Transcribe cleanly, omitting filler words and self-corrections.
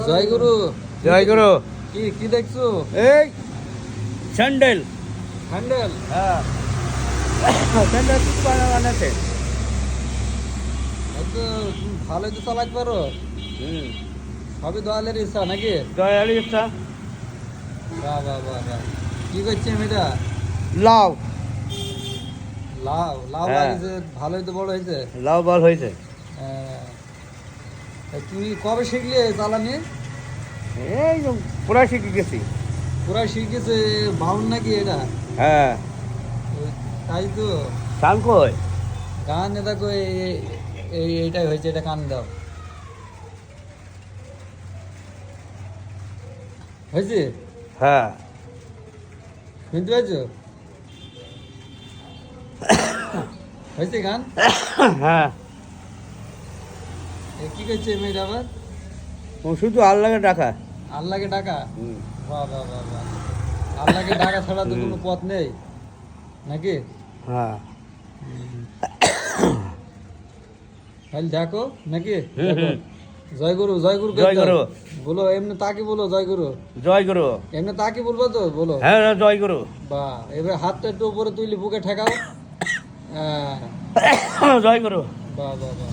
জয় গুরু। জয় গুরু। কি কি দেখছো? এই স্যান্ডেল। হ্যান্ডেল? হ্যাঁ, স্যান্ডেল কিছু বানাচ্ছে। তো তুমি ভালোই তো চালাতে পারো। সবই দয়ালের ইচ্ছা নাকি? দয়ালি ইচ্ছা। বাহ বাহ বাহ বাহ। কি করছি এটা? লাউ। লাউ? লাউ হ্যাঁ। লাগিয়েছে, ভালোই তো বড় হয়েছে। লাউ বল হয়েছে। তা তুমি কবে শিখলে চালানি? এই পুরা শিখে গেছি। পুরা শিখেছে। বাউন নাকি এটা? হ্যাঁ। তাই তো। চাল কই? গান এটা কই? এইটাই হয়েছে, এটা কান দাও। হয়েছে? হ্যাঁ। শুনতে পাইছো? হয়েছে গান? হ্যাঁ। কি করছে মেয়েটা আবার? ও শুধু আল্লাহকে ডাকা। আল্লাহকে ডাকা? বাহ বাহ বাহ বাহ। আল্লাহকে ডাকা ছাড়া তো কোনো পথ নেই নাকি? হ্যাঁ। তাহলে দেখো নাকি? দেখো। জয় গুরু, জয় গুরু। জয় গুরু। বলো এমনি তাকে বলো জয় গুরু। জয় গুরু। এমনি তাকে বলবো তো বলো। হ্যাঁ, জয় গুরু। বাহ, এবার হাতটা একটু উপরে তুলি, বুকে ঠেকাও। হ্যাঁ। জয় গুরু। বাহ বাহ বাহ।